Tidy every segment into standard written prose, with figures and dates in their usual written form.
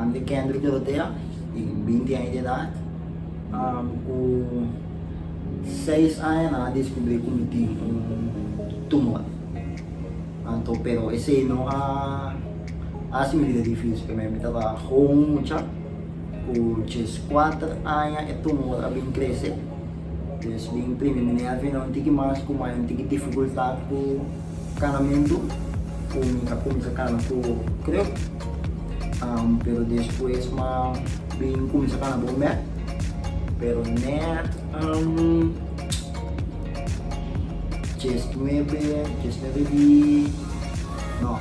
de Kendrick Dorotea, tem 20 anos de idade. Com 6 anos, ela descobriu que tinha tumor. Então, pero esse não assim é difícil, porque eu estava com muita, com 4 anos, e tumor a bem crescer. Então, bem primeiro, não tem mais como não tem dificuldade com o canamento, com a comida cana, creio. Pero depois, bem começa a cana bom, pero net, 19 de, no,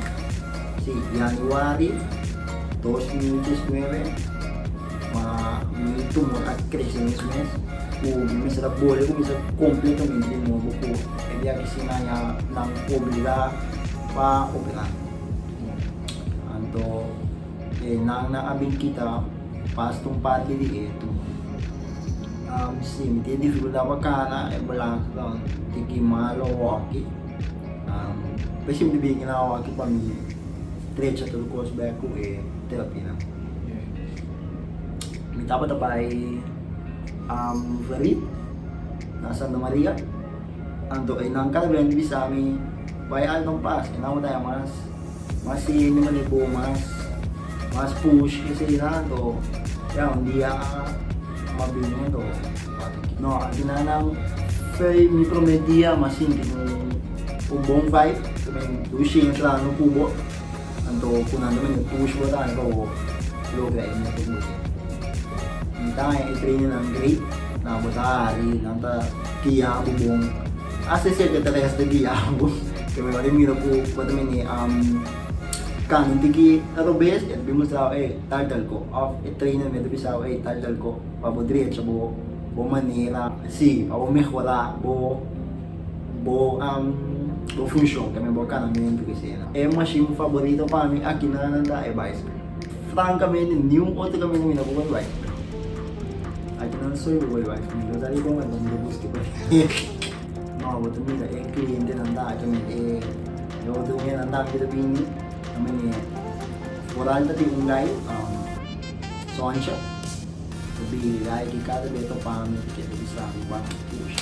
sí, Januari 2019, may tumor at crescer nesse mês. Começa a bolha, começa completamente de novo. Ele aqui se não obrigar para operar. Então, na abin kita, pas tong parte di ito. Sim, tem dificuldade bacana, é balance lang, tiki malo waki. Pwede yung bibigyan na waki pa mi trecha to course back ko therapy na. Mi dapat tapay Farid na Santa Maria. Ando ay nang kalabihan di sa amin bayaan ng pas, inawa tayo mas naman po mas push kasi na to. Kaya hindi mabili to. No, ginanang kay mi promedia masin yung bong vibe, may tushi yung lang ng kubo. Anto kunan naman yung push mo tayo ko loga yung tubo. Hindi tayo i-train ng great na butari lang ta kiya bubong. Asa siya ka tayo sa kiya bubong. Kaya may marimiro po patamin kan tigi arobes at bimusaw tardal ko off trainer med bisaw tardal ko pabodri at bo manira si abo mejora bo function kami bo kanamento kasi na machine favorito pa mi aqui na nanda bicycle francamente nenhum outro caminho na buwan bike aqui não sou eu bicycle não dali ko man do gusto ko no bo tumi da cliente nanda kami eu do nga nanda kita bini kami moral na tingulay Soncha sabi dahil di kada dito pamit kita bisa ba push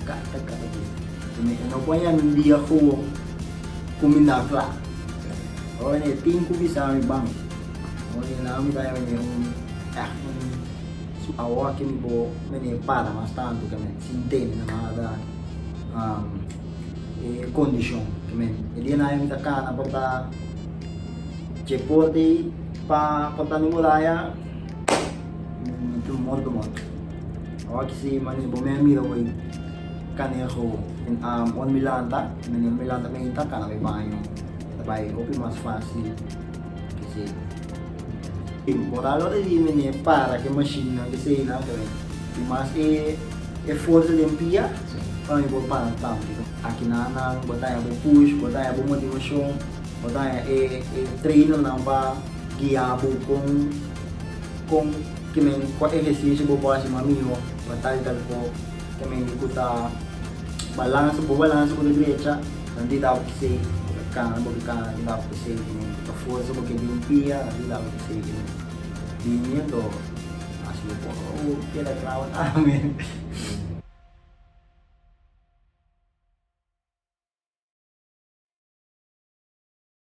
kata kami ano po yan hindi ako kuminakla o ne ting ko bisa mi bang o ne namin tayo yung awa kami po mene para mas tanto kami sinten na mga kondisyon kami hindi na yung taka na pagka chepote pa patanimulaya tumor o kasi mani bumemiro ko kanya ko on milanta may ita ka na may banyo tabay opi mas fácil kasi moral ora di mene para que machine na kasi na kami mas força limpia para ibo pa tanto aqui na botaya bo push botaya bo motivasyon botaya treino na ba guiabo kung kimen ko exercício bo pa si mamio batal ko kimen ikuta balance ko na diretsa hindi dapat kasi kanan dapat kasi ka força bo limpia hindi dapat kasi din yun to aslo po kaya crowd amin